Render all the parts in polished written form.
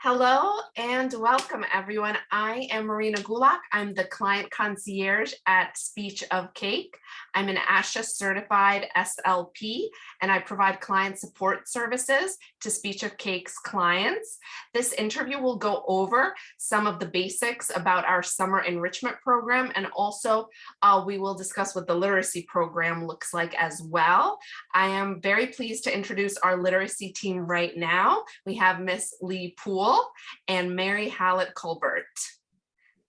Hello and welcome everyone. I am Marina Gulak. I'm the client concierge at Speech of Cake. I'm an ASHA certified SLP and I provide client support services to Speech of Cake's clients. This interview will go over some of the basics about our summer enrichment program, and also we will discuss what the literacy program looks like as well. I am very pleased to introduce our literacy team right now. We have Miss Leigh Poole and Mary-Hallet Culbreth.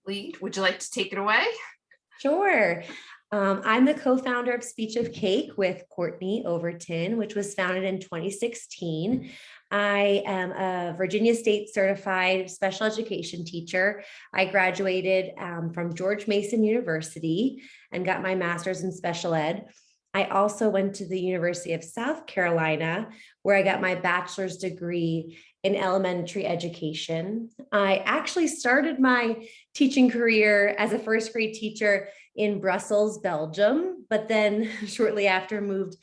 Leigh, would you like to take it away? Sure. I'm the co-founder of Speech of Cake with Courtney Overton, which was founded in 2016. I am a Virginia State certified special education teacher. I graduated from George Mason University and got my master's in special ed. I also went to the University of South Carolina, where I got my bachelor's degree in elementary education. I actually started my teaching career as a first grade teacher in Brussels, Belgium, but then shortly after moved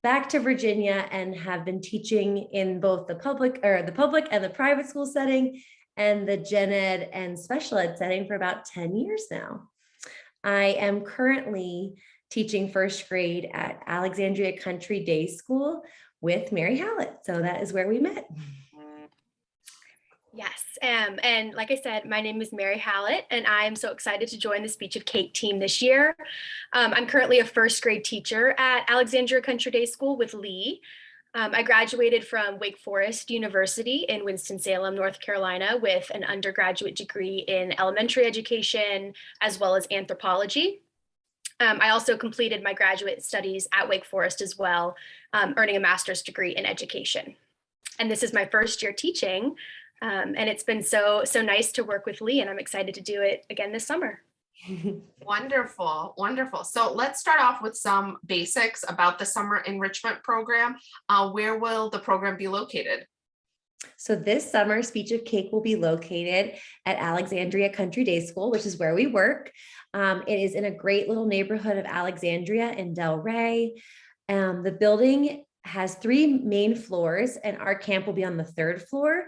back to Virginia and have been teaching in both the public and the private school setting and the gen ed and special ed setting for about 10 years now. I am currently teaching first grade at Alexandria Country Day School with Mary-Hallet. So that is where we met. Yes, and like I said, my name is Mary-Hallet, and I'm so excited to join the Speech of Cake team this year. I'm currently a first grade teacher at Alexandria Country Day School with Leigh. I graduated from Wake Forest University in Winston-Salem, North Carolina, with an undergraduate degree in elementary education as well as anthropology. I also completed my graduate studies at Wake Forest as well, earning a master's degree in education. And this is my first year teaching. And it's been so nice to work with Leigh, and I'm excited to do it again this summer. Wonderful, wonderful. So let's start off with some basics about the summer enrichment program. Where will the program be located? So this summer, Speech of Cake will be located at Alexandria Country Day School, which is where we work. It is in a great little neighborhood of Alexandria in Delray. The building has 3 main floors, and our camp will be on the 3rd floor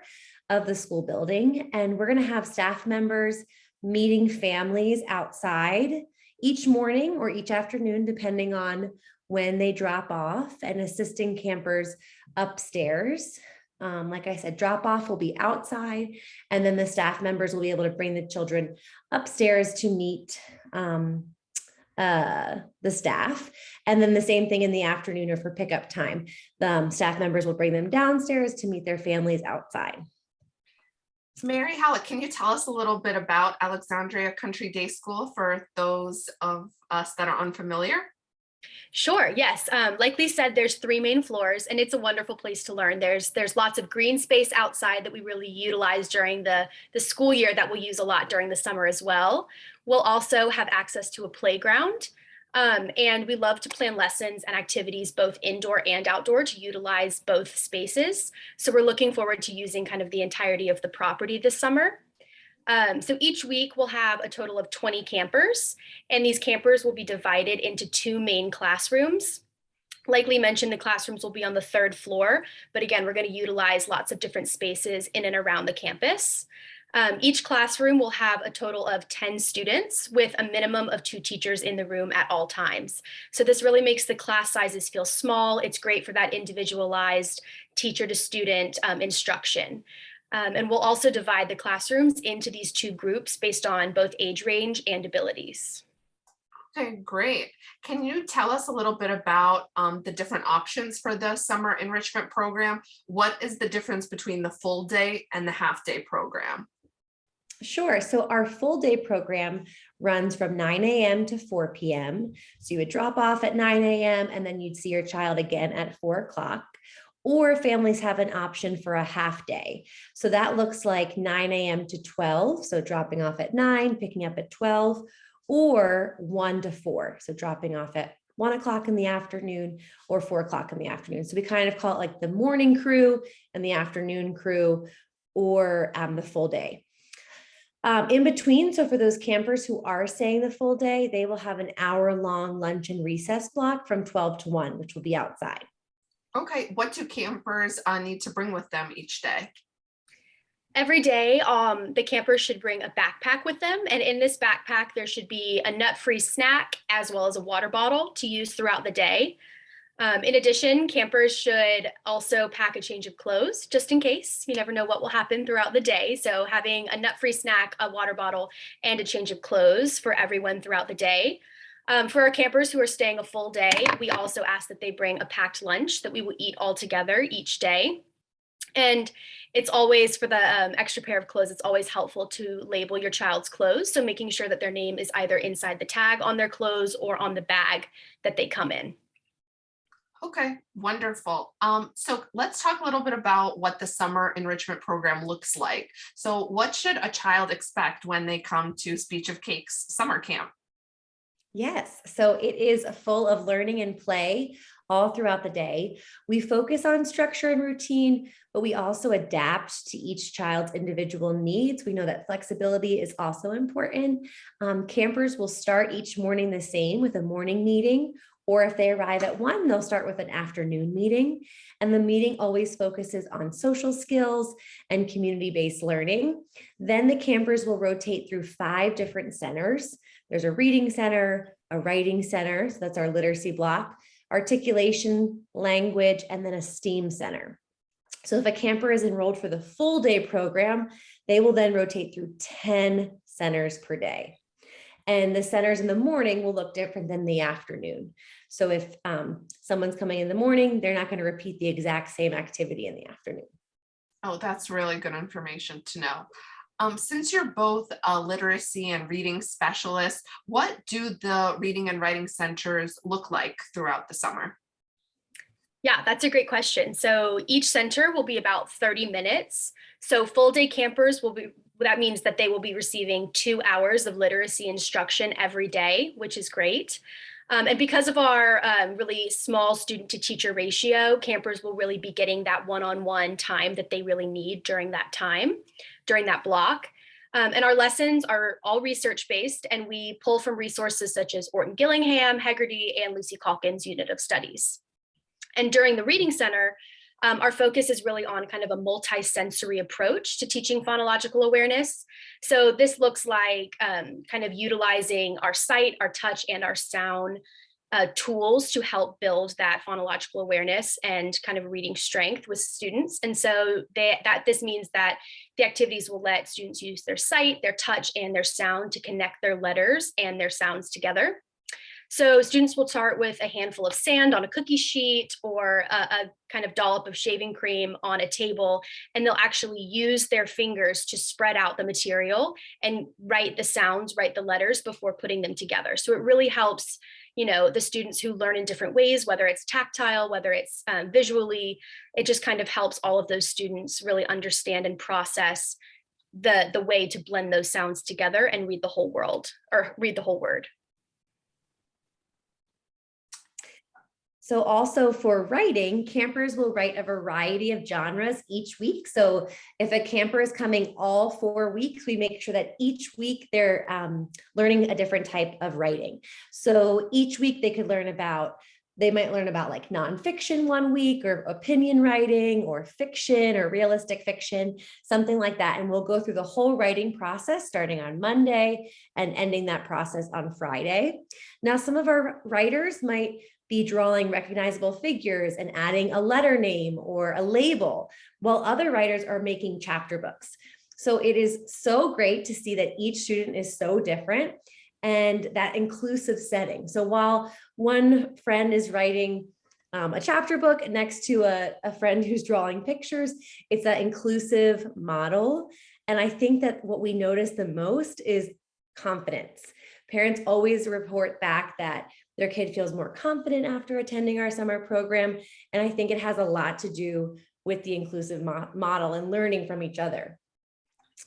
of the school building. And we're going to have staff members meeting families outside each morning or each afternoon, depending on when they drop off, and assisting campers upstairs. Like I said, drop off will be outside, and then the staff members will be able to bring the children upstairs to meet the staff. And then the same thing in the afternoon or for pickup time. The staff members will bring them downstairs to meet their families outside. Mary-Hallet, can you tell us a little bit about Alexandria Country Day School for those of us that are unfamiliar? Sure, yes. Like Leigh said, there's 3 main floors, and it's a wonderful place to learn. There's lots of green space outside that we really utilize during the school year that we'll use a lot during the summer as well. We'll also have access to a playground, and we love to plan lessons and activities both indoor and outdoor to utilize both spaces. So we're looking forward to using kind of the entirety of the property this summer. So each week we'll have a total of 20 campers, and these campers will be divided into 2 main classrooms. Like Leigh mentioned, the classrooms will be on the 3rd floor, but again, we're going to utilize lots of different spaces in and around the campus. Each classroom will have a total of 10 students with a minimum of 2 teachers in the room at all times. So this really makes the class sizes feel small. It's great for that individualized teacher to student instruction. And we'll also divide the classrooms into these 2 groups based on both age range and abilities. Okay, great. Can you tell us a little bit about the different options for the summer enrichment program? What is the difference between the full day and the half day program? Sure. So our full day program runs from 9 a.m. to 4 p.m. So you would drop off at 9 a.m. and then you'd see your child again at 4 o'clock. Or families have an option for a half day. So that looks like 9 a.m. to 12. So dropping off at 9, picking up at 12, or 1 to 4. So dropping off at 1 o'clock in the afternoon or 4 o'clock in the afternoon. So we kind of call it like the morning crew and the afternoon crew, or the full day. In between, so for those campers who are staying the full day, they will have an hour-long lunch and recess block from 12 to 1, which will be outside. Okay, what do campers need to bring with them each day? Every day, the campers should bring a backpack with them. And in this backpack, there should be a nut-free snack as well as a water bottle to use throughout the day. In addition, campers should also pack a change of clothes just in case. You never know what will happen throughout the day. So having a nut-free snack, a water bottle, and a change of clothes for everyone throughout the day. For our campers who are staying a full day, we also ask that they bring a packed lunch that we will eat all together each day. And it's always, for the extra pair of clothes, it's always helpful to label your child's clothes. So making sure that their name is either inside the tag on their clothes or on the bag that they come in. Okay, wonderful. So let's talk a little bit about what the summer enrichment program looks like. So what should a child expect when they come to Speech of Cake's summer camp? Yes, so it is full of learning and play all throughout the day. We focus on structure and routine, but we also adapt to each child's individual needs. We know that flexibility is also important. Campers will start each morning the same with a morning meeting, or if they arrive at 1, they'll start with an afternoon meeting. And the meeting always focuses on social skills and community-based learning. Then the campers will rotate through 5 different centers. There's a reading center, a writing center, so that's our literacy block, articulation, language, and then a STEAM center. So if a camper is enrolled for the full day program, they will then rotate through 10 centers per day. And the centers in the morning will look different than the afternoon. So if someone's coming in the morning, they're not going to repeat the exact same activity in the afternoon. Oh, that's really good information to know. Since you're both literacy and reading specialists, what do the reading and writing centers look like throughout the summer? Yeah, that's a great question. So each center will be about 30 minutes. So full day campers that means that they will be receiving 2 hours of literacy instruction every day, which is great. And because of our really small student to teacher ratio, campers will really be getting that one-on-one time that they really need during that time, during that block. And our lessons are all research-based, and we pull from resources such as Orton Gillingham, Hegarty, and Lucy Calkins' unit of studies. And during the reading center, our focus is really on kind of a multi-sensory approach to teaching phonological awareness. So this looks like kind of utilizing our sight, our touch, and our sound tools to help build that phonological awareness and kind of reading strength with students. And so this means that the activities will let students use their sight, their touch, and their sound to connect their letters and their sounds together. So students will start with a handful of sand on a cookie sheet or a kind of dollop of shaving cream on a table, and they'll actually use their fingers to spread out the material and write the sounds, write the letters before putting them together. So it really helps, the students who learn in different ways, whether it's tactile, whether it's visually, it just kind of helps all of those students really understand and process the way to blend those sounds together and read the whole world or read the whole word. So also for writing, campers will write a variety of genres each week. So if a camper is coming all 4 weeks, we make sure that each week they're learning a different type of writing. So each week they might learn about like nonfiction one week, or opinion writing, or fiction, or realistic fiction, something like that. And we'll go through the whole writing process starting on Monday and ending that process on Friday. Now, some of our writers might be drawing recognizable figures and adding a letter name or a label, while other writers are making chapter books. So it is so great to see that each student is so different, and that inclusive setting. So while one friend is writing a chapter book next to a friend who's drawing pictures, it's that inclusive model. And I think that what we notice the most is confidence. Parents always report back that their kid feels more confident after attending our summer program. And I think it has a lot to do with the inclusive model and learning from each other.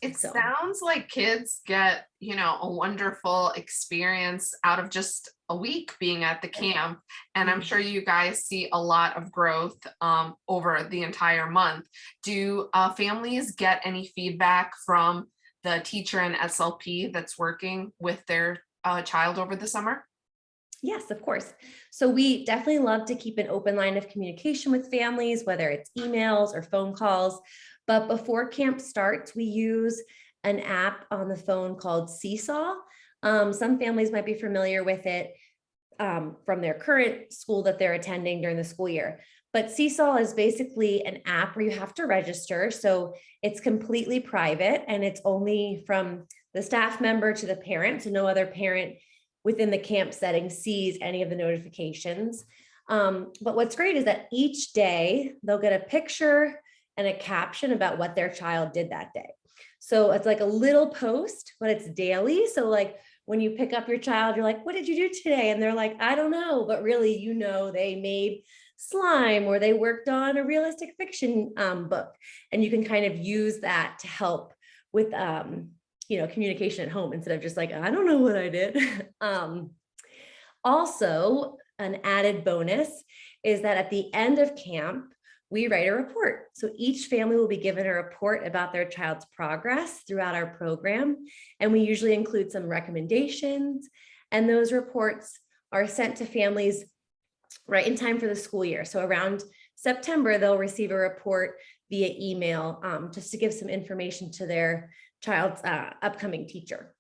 It sounds like kids get, a wonderful experience out of just a week being at the camp. And I'm sure you guys see a lot of growth over the entire month. Do families get any feedback from the teacher and SLP that's working with their child over the summer? Yes, of course. So we definitely love to keep an open line of communication with families, whether it's emails or phone calls. But before camp starts, we use an app on the phone called Seesaw. Some families might be familiar with it from their current school that they're attending during the school year. But Seesaw is basically an app where you have to register. So it's completely private and it's only from the staff member to the parent. So no other parent within the camp setting sees any of the notifications. But what's great is that each day they'll get a picture and a caption about what their child did that day. So it's like a little post, but it's daily. So like when you pick up your child, you're like, what did you do today? And they're like, I don't know, but really, you know, they made slime or they worked on a realistic fiction book. And you can kind of use that to help with, communication at home instead of just like, I don't know what I did. Also, an added bonus is that at the end of camp, we write a report. So each family will be given a report about their child's progress throughout our program. And we usually include some recommendations. And those reports are sent to families right in time for the school year. So around September, they'll receive a report via email just to give some information to their child's upcoming teacher.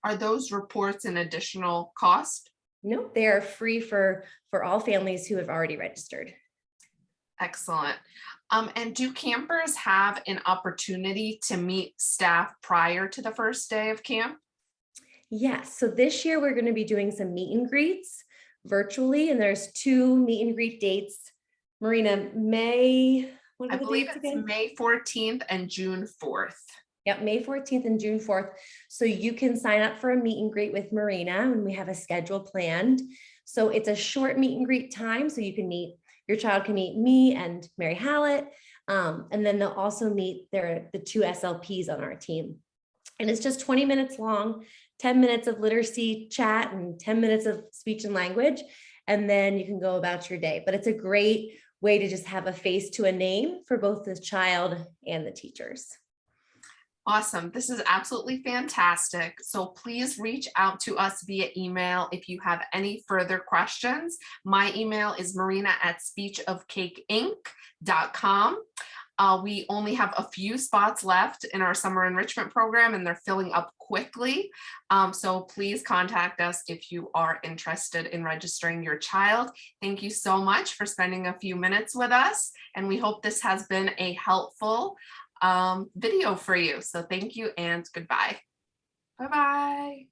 Are those reports an additional cost? No, they are free for all families who have already registered. Excellent. And do campers have an opportunity to meet staff prior to the first day of camp? Yes, so this year we're going to be doing some meet and greets virtually, and there's 2 meet and greet dates. Marina, what I are the believe dates it's again? May 14th and June 4th. Yep, May 14th and June 4th. So you can sign up for a meet and greet with Marina, and we have a schedule planned. So it's a short meet and greet time, so you can meet, your child can meet me and Mary-Hallet, and then they'll also meet the 2 SLPs on our team. And it's just 20 minutes long, 10 minutes of literacy chat and 10 minutes of speech and language, and then you can go about your day. But it's a great way to just have a face to a name for both the child and the teachers. Awesome. This is absolutely fantastic. So please reach out to us via email if you have any further questions. My email is marina@speechofcakeinc.com. We only have a few spots left in our summer enrichment program and they're filling up quickly. So please contact us if you are interested in registering your child. Thank you so much for spending a few minutes with us. And we hope this has been a helpful video for you. So thank you and goodbye. Bye-bye.